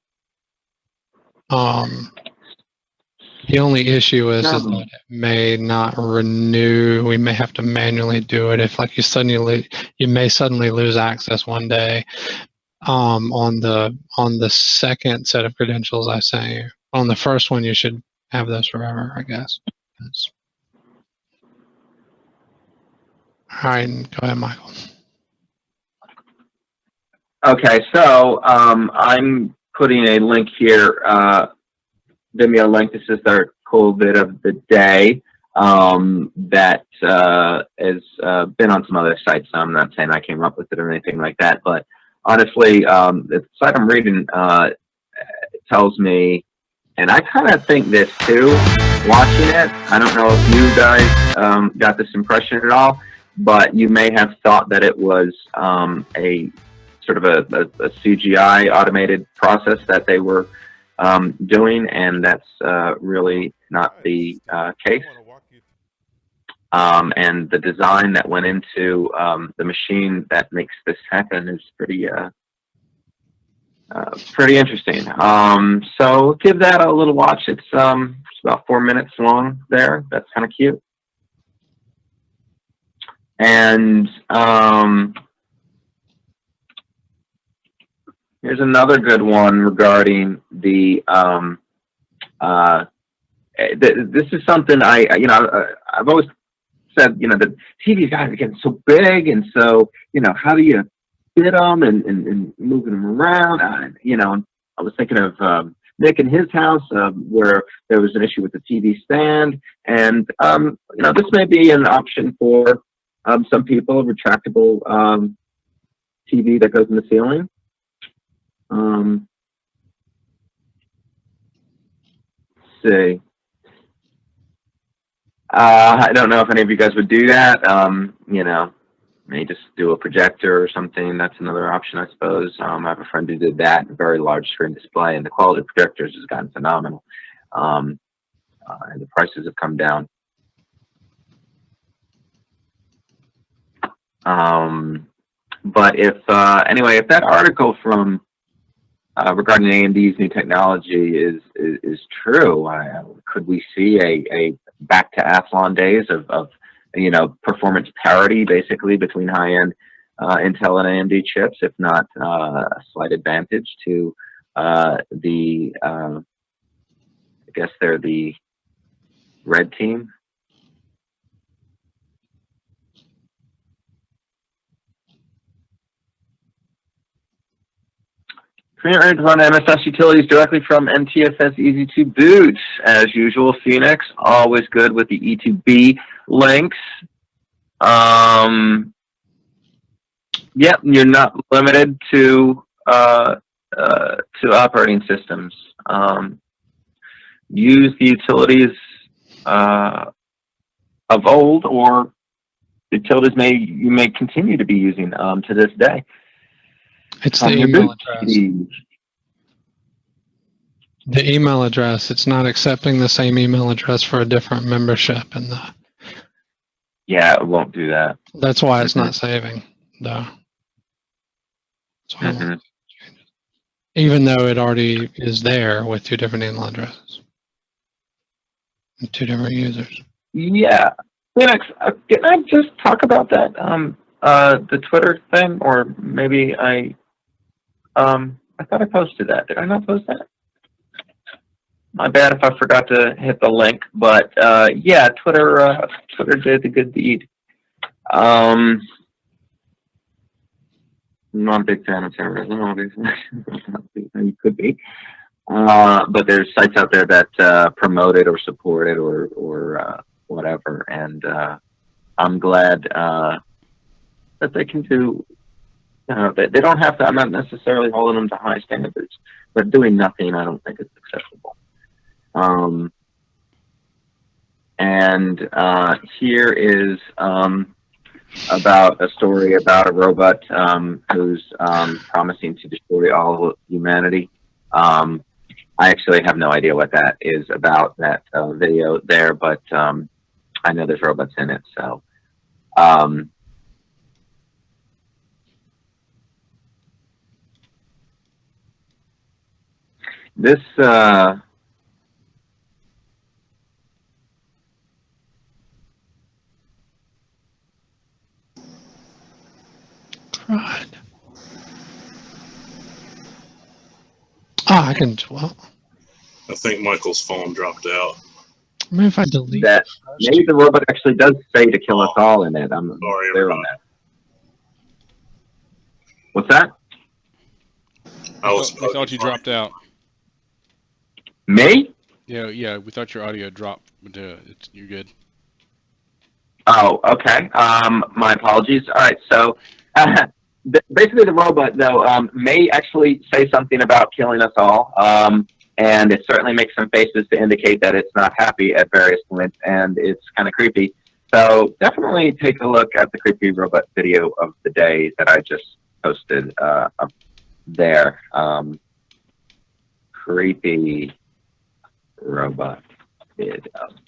The only issue is that it may not renew. We may have to manually do it if, like, you may suddenly lose access one day. On the second set of credentials I sent you. On the first one, you should have those forever, I guess. All right, go ahead, Michael. Okay, so I'm putting a link here, Vimeo link. This is our cool bit of the day that has been on some other sites. So I'm not saying I came up with it or anything like that, but honestly, the site I'm reading tells me, and I kind of think this too, watching it. I don't know if you guys got this impression at all, but you may have thought that it was a sort of a CGI automated process that they were doing, and that's really not the case. And the design that went into the machine that makes this happen is pretty interesting. So give that a little watch. It's about 4 minutes long there. That's kind of cute. And here's another good one regarding the this is something I've always said, the TV guys are getting so big, and so, how do you fit them and moving them around? I was thinking of Nick in his house, where there was an issue with the TV stand, and this may be an option for some people, a retractable TV that goes in the ceiling. Let's see. I don't know if any of you guys would do that. Maybe just do a projector or something. That's another option, I suppose. I have a friend who did that, a very large screen display, and the quality of projectors has gotten phenomenal. And the prices have come down. But if that article from regarding AMD's new technology is true, could we see a back to Athlon days of performance parity, basically, between high-end Intel and AMD chips, if not a slight advantage to I guess they're the red team. Create run MSS utilities directly from NTFS Easy2Boot. As usual, Phoenix, always good with the E2B links. Yep, you're not limited to operating systems. Use the utilities of old, or utilities you may continue to be using to this day. It's the email address. The email address. It's not accepting the same email address for a different membership, and yeah, it won't do that. That's why it's not saving, though. Even though it already is there with two different email addresses and two different users. Yeah, Linux. Can I just talk about that? The Twitter thing, or maybe I thought I posted that. Did I not post that? My bad if I forgot to hit the link. But yeah, Twitter did the good deed. I'm not a big fan of terrorism, obviously. You could be. But there's sites out there that promote it or support it or whatever, and I'm glad that they can do. They don't have to. I'm not necessarily holding them to high standards, but doing nothing, I don't think is acceptable. And here is about a story about a robot who's promising to destroy all of humanity. I actually have no idea what that is about, that video there, but I know there's robots in it, so. This, Right. I can, well, I think Michael's phone dropped out. maybe if I delete that maybe the robot actually does say to kill us all in it. I'm Sorry, clear on that. What's that? I thought you dropped out. Me? Yeah, we thought your audio dropped, but you're good. Oh, okay. My apologies. All right, so basically the robot, though, may actually say something about killing us all, and it certainly makes some faces to indicate that it's not happy at various points, and it's kind of creepy. So definitely take a look at the creepy robot video of the day that I just posted up there. Creepy robot video.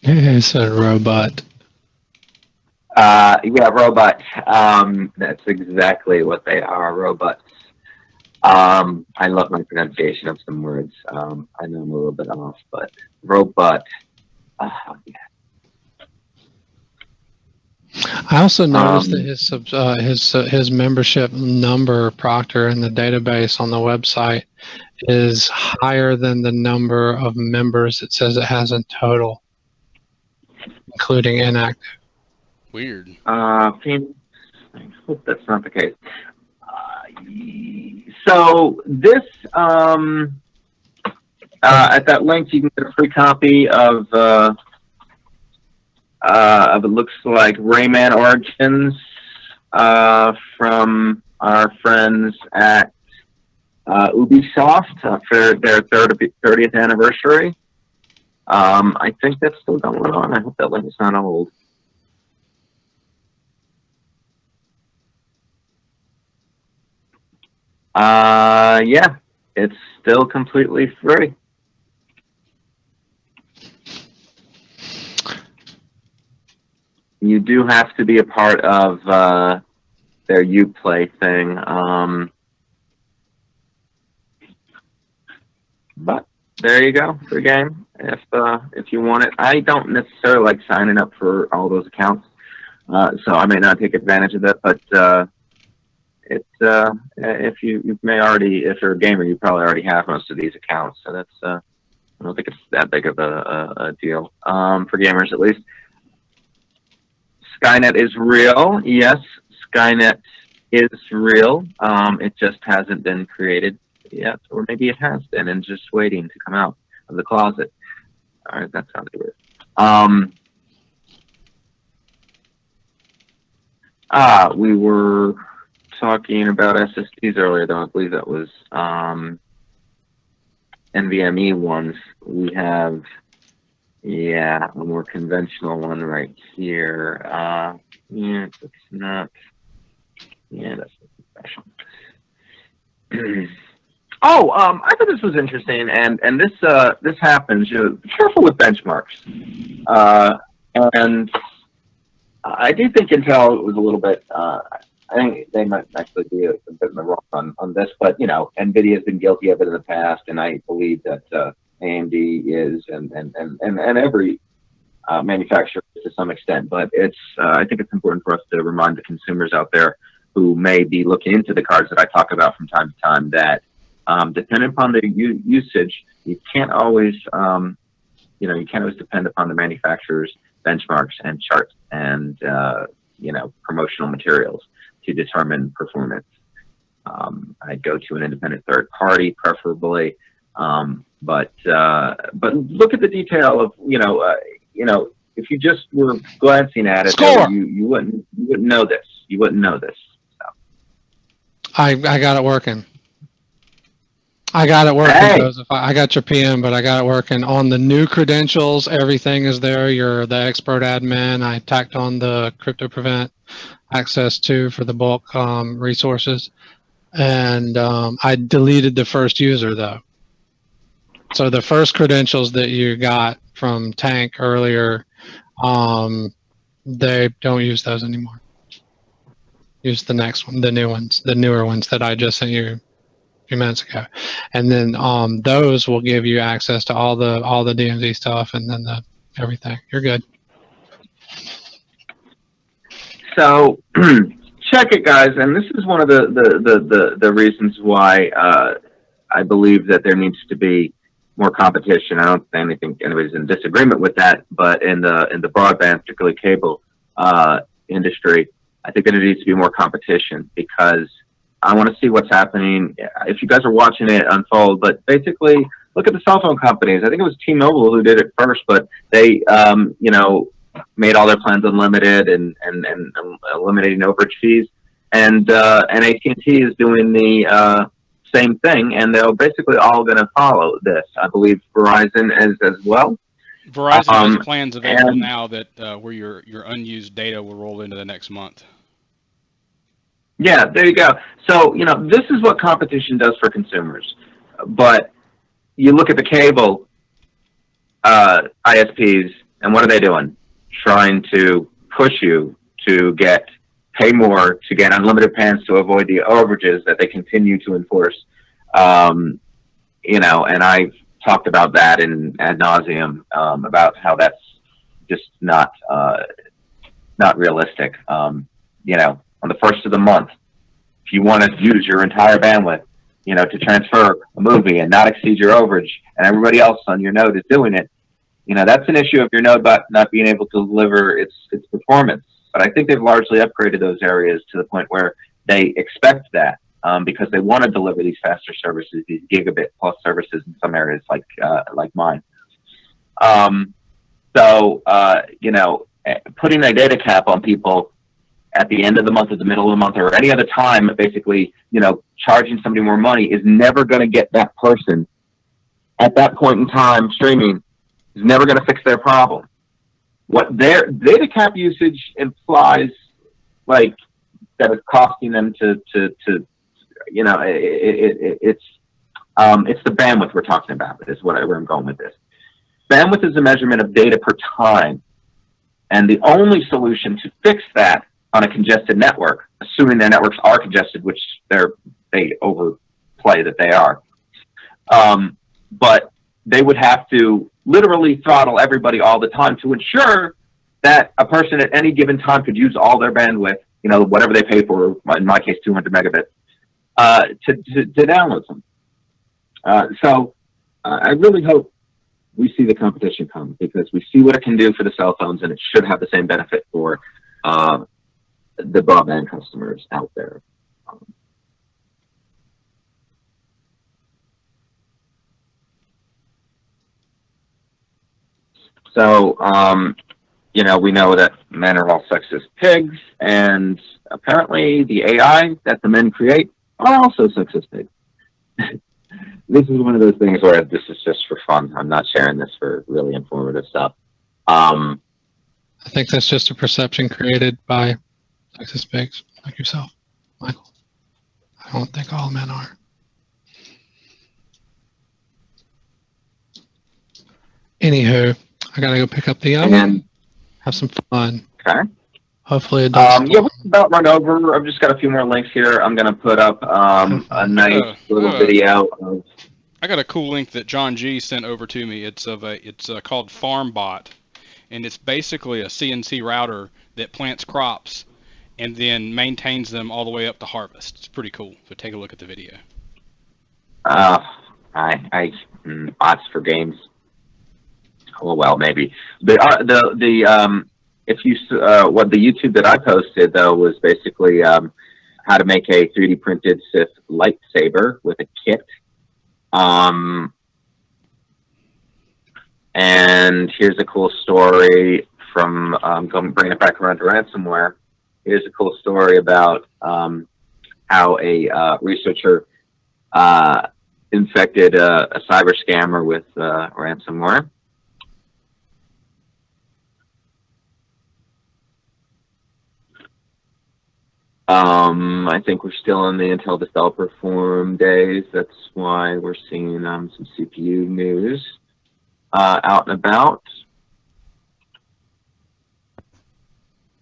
It's a robot. Yeah, robot. That's exactly what they are, robots. I love my pronunciation of some words. I know I'm a little bit off, but robot. Yeah. I also noticed that his membership number, Proctor, in the database on the website is higher than the number of members it says it has in total, including inactive. Weird. I hope that's not the case. So this, at that link, you can get a free copy of it looks like Rayman Origins from our friends at Ubisoft for their 30th anniversary. I think that's still going on. I hope that link is not old. Yeah, it's still completely free. You do have to be a part of their Uplay thing. But there you go, free game if you want it. I don't necessarily like signing up for all those accounts, so I may not take advantage of that. But it's if you may already, if you're a gamer, you probably already have most of these accounts. So that's I don't think it's that big of a deal for gamers at least. Skynet is real. Yes, Skynet is real. It just hasn't been created yet, or maybe it has been and just waiting to come out of the closet. All right, that sounded weird. We were talking about SSDs earlier, though. I believe that was NVMe ones. We have, yeah, a more conventional one right here. Yeah, it's not. Yeah, that's professional. Oh, I thought this was interesting, and this happens. Be careful with benchmarks, and I do think Intel was a little bit. I think they might actually be a bit in the wrong on this, but you know, NVIDIA has been guilty of it in the past, and I believe that AMD is, and every manufacturer to some extent. But it's I think it's important for us to remind the consumers out there who may be looking into the cards that I talk about from time to time that depending upon the usage, you can't always you can't always depend upon the manufacturer's benchmarks and charts and promotional materials to determine performance. I'd go to an independent third party, preferably, but look at the detail of if you just were glancing at it, you wouldn't know this. You wouldn't know this. So. I got it working. I got it working, Hey. Joseph. I got your PM, but I got it working. On the new credentials, everything is there. You're the expert admin. I tacked on the CryptoPrevent access to for the bulk resources. And I deleted the first user, though. So the first credentials that you got from Tank earlier, they don't use those anymore. Use the next one, the new ones, the newer ones that I just sent you few minutes ago, and then those will give you access to all the DMZ stuff, and then everything. You're good. So check it, guys, and this is one of the reasons why I believe that there needs to be more competition. I don't think anybody's in disagreement with that, but in the broadband, particularly cable industry, I think that there needs to be more competition, because I want to see what's happening. If you guys are watching it unfold, but basically look at the cell phone companies. I think it was T-Mobile who did it first, but they, made all their plans unlimited and eliminating overage fees. And AT&T is doing the same thing, and they're basically all going to follow this. I believe Verizon is as well. Verizon has plans available now that where your unused data will roll into the next month. Yeah, there you go. So, this is what competition does for consumers. But you look at the cable ISPs, and what are they doing? Trying to push you to pay more, to get unlimited plans to avoid the overages that they continue to enforce. And I've talked about that ad nauseum, about how that's just not realistic. On the first of the month, if you want to use your entire bandwidth, to transfer a movie and not exceed your overage, and everybody else on your node is doing it, that's an issue of your node not being able to deliver its performance. But I think they've largely upgraded those areas to the point where they expect that, because they want to deliver these faster services, these gigabit plus services in some areas like mine. Putting a data cap on people at the end of the month, at the middle of the month, or any other time, basically, charging somebody more money is never going to get that person at that point in time streaming, is never going to fix their problem. What their data cap usage implies, like, that is costing them it's the bandwidth we're talking about, is where I'm going with this. Bandwidth is a measurement of data per time. And the only solution to fix that on a congested network, assuming their networks are congested, which they overplay that they are, but they would have to literally throttle everybody all the time to ensure that a person at any given time could use all their bandwidth, whatever they pay for, in my case, 200 megabits, to download them. So I really hope we see the competition come, because we see what it can do for the cell phones, and it should have the same benefit for the broadband customers out there. So, we know that men are all sexist pigs, and apparently the AI that the men create are also sexist pigs. This is one of those things where this is just for fun. I'm not sharing this for really informative stuff. I think that's just a perception created by sexist pigs like yourself, Michael. I don't think all men are. Anywho, I gotta go pick up the oven and have some fun. Okay. Hopefully it does. Yeah, we're about run over. I've just got a few more links here. I'm gonna put up a nice little video of. I got a cool link that John G sent over to me. It's called FarmBot, and it's basically a CNC router that plants crops and then maintains them all the way up to harvest. It's pretty cool. So take a look at the video. Bots for games. Oh well, maybe the YouTube that I posted though was basically how to make a 3D printed Sith lightsaber with a kit. And here's a cool story from bringing it back around to ransomware. Here's a cool story about how a researcher infected a cyber scammer with ransomware. I think we're still in the Intel Developer Forum days. That's why we're seeing some CPU news out and about.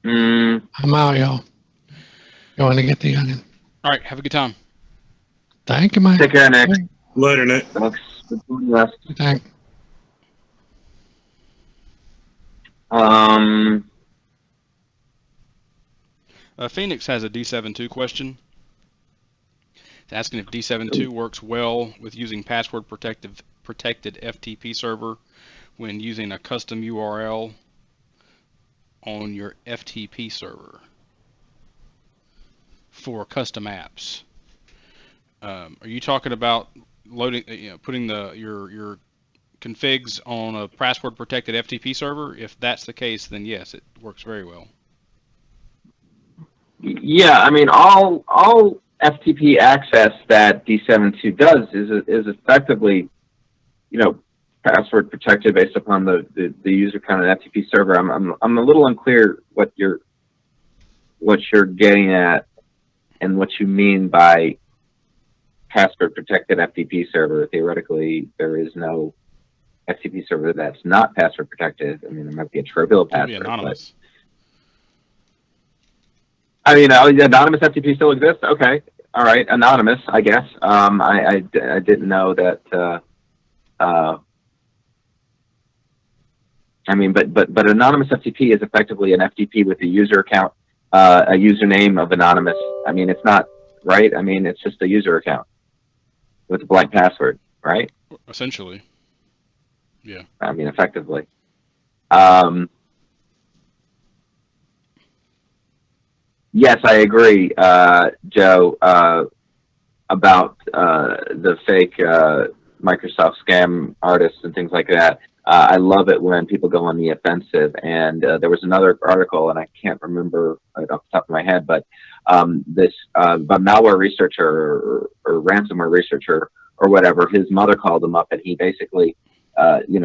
I'm out, y'all. Going to get the onion. All right, have a good time. Thank you, Mike. Take care, Nick. Later, Nick. Thanks for joining us. Thank. Phoenix has a D72 question. It's asking if D72 works well with using password-protected FTP server when using a custom URL on your FTP server for custom apps. Are you talking about loading, putting your configs on a password-protected FTP server? If that's the case, then yes, it works very well. Yeah, I mean, all FTP access that D72 does is effectively, password protected based upon the user count of FTP server. I'm a little unclear what you're getting at and what you mean by password protected FTP server. Theoretically, there is no FTP server that's not password protected. I mean, there might be a trivial password. It'll be anonymous. I mean, anonymous FTP still exists? Okay. All right. Anonymous, I guess. I didn't know that. I mean, but anonymous FTP is effectively an FTP with a user account, a username of anonymous. I mean, it's not, right? I mean, it's just a user account with a blank password, right? Essentially. Yeah. I mean, effectively. Yes, I agree, Joe, about the fake Microsoft scam artists and things like that. I love it when people go on the offensive. And there was another article, and I can't remember it off the top of my head, but this malware researcher or ransomware researcher or whatever, his mother called him up, and he basically,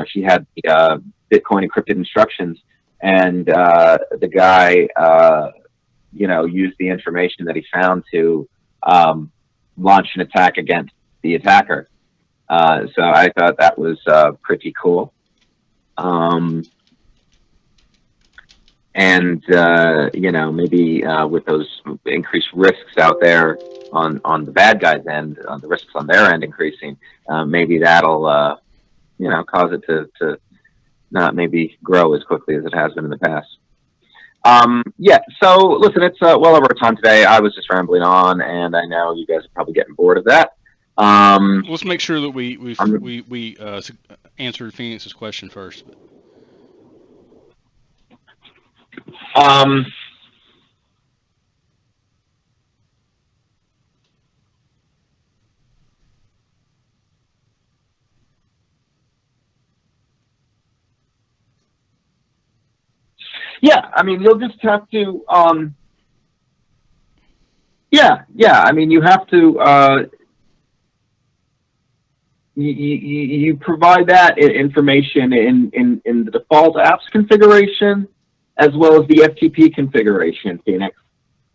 she had Bitcoin encrypted instructions, and the guy, used the information that he found to launch an attack against the attacker. So I thought that was pretty cool. Maybe with those increased risks out there on the bad guys' end, the risks on their end increasing, maybe that'll cause it to not maybe grow as quickly as it has been in the past. So listen, it's well over our time today. I was just rambling on, and I know you guys are probably getting bored of that. Let's make sure that we answered Phoenix's question first. Yeah, I mean, you'll just have to, I mean, you have to, you provide that information in the default apps configuration as well as the FTP configuration, Phoenix.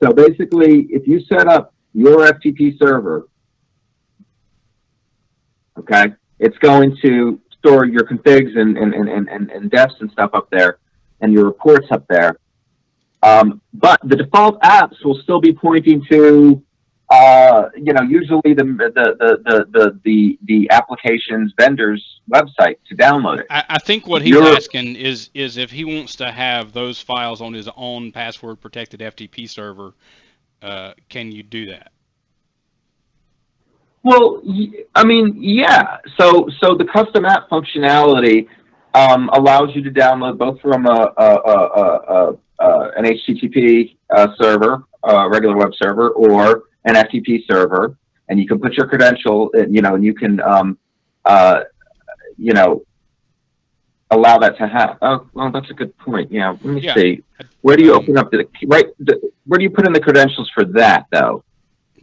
So basically, if you set up your FTP server, okay, it's going to store your configs and defs and stuff up there, and your reports up there. But the default apps will still be pointing to, usually the application's vendor's website to download it. I think what he's asking is if he wants to have those files on his own password protected FTP server, can you do that? Well, I mean, yeah. So the custom app functionality allows you to download both from an HTTP server, a regular web server, or an FTP server, and you can put your credential, and you can, allow that to happen. Oh, well, that's a good point. Yeah, let me see. Where do you open up where do you put in the credentials for that, though?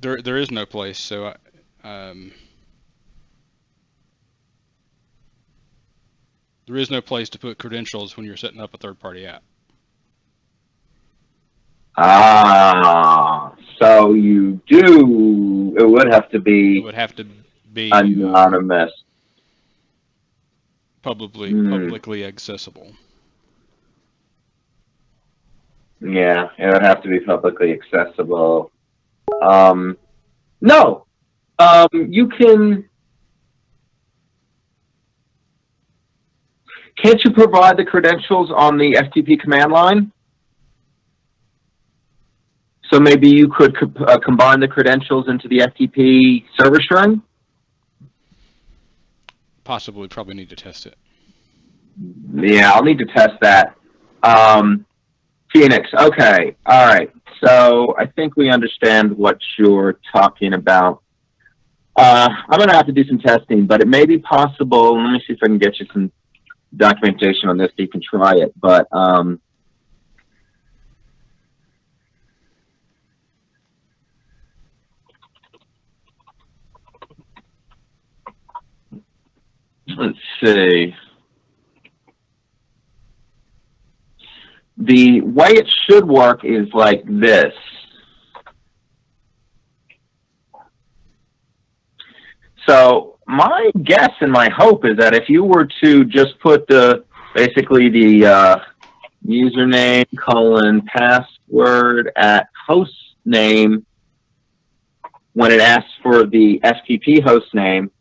There is no place. So, There is no place to put credentials when you're setting up a third-party app. Ah, so you do. It would have to It be would have to be anonymous. publicly accessible. Yeah, it would have to be publicly accessible. No, you can. Can't you provide the credentials on the FTP command line? So maybe you could combine the credentials into the FTP server string? Possibly, probably need to test it. Yeah, I'll need to test that. Phoenix, okay, all right. So I think we understand what you're talking about. I'm going to have to do some testing, but it may be possible. Let me see if I can get you some documentation on this so you can try it. But let's see. The way it should work is like this. So my guess and my hope is that if you were to just put basically the username / password at host name when it asks for the FTP host name,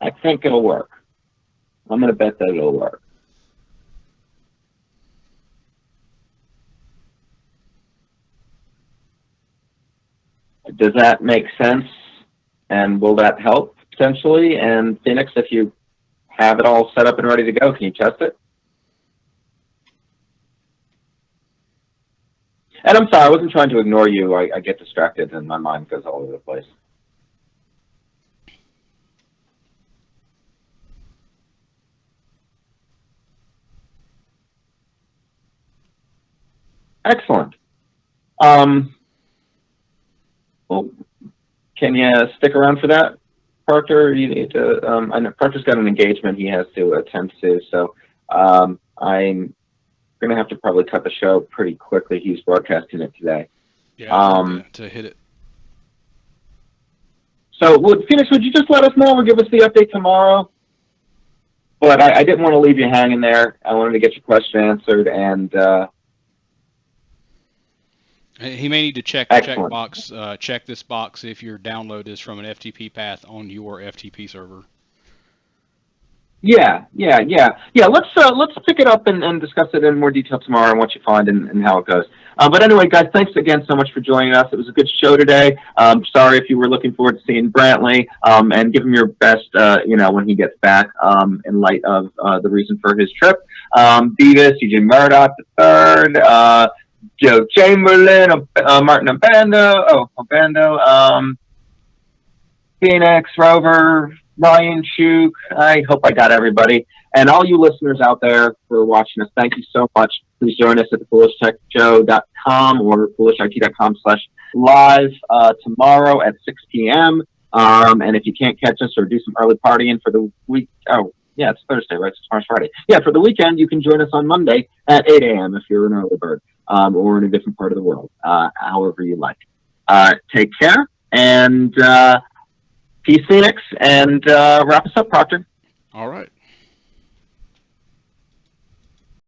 I think it'll work. I'm going to bet that it'll work. Does that make sense? And will that help potentially? And Phoenix, if you have it all set up and ready to go, can you test it? And I'm sorry, I wasn't trying to ignore you. I get distracted and my mind goes all over the place. Excellent. Well, can you stick around for that, Parker? You need to. I know Parker's got an engagement he has to attend to, so I'm going to have to probably cut the show pretty quickly. He's broadcasting it today. Yeah, to hit it. So, Phoenix, would you just let us know or give us the update tomorrow? But I didn't want to leave you hanging there. I wanted to get your question answered, and he may need to check this box if your download is from an FTP path on your FTP server. Yeah. Let's pick it up and discuss it in more detail tomorrow and what you find and how it goes. But anyway, guys, thanks again so much for joining us. It was a good show today. Sorry if you were looking forward to seeing Brantley, and give him your best, when he gets back, in light of the reason for his trip. Beavis, CJ Murdoch III, Joe Chamberlain, Martin Obando, Phoenix, Rover, Ryan Chuk. I hope I got everybody. And all you listeners out there for watching us, thank you so much. Please join us at thefoolishtechshow.com or foolishit.com/live tomorrow at 6 p.m. And if you can't catch us or do some early partying for the week, it's Thursday, right? So tomorrow's Friday. Yeah, for the weekend, you can join us on Monday at 8 a.m. if you're an early bird, or in a different part of the world, however you like. Take care, and peace, Phoenix, and wrap us up, Proctor. All right.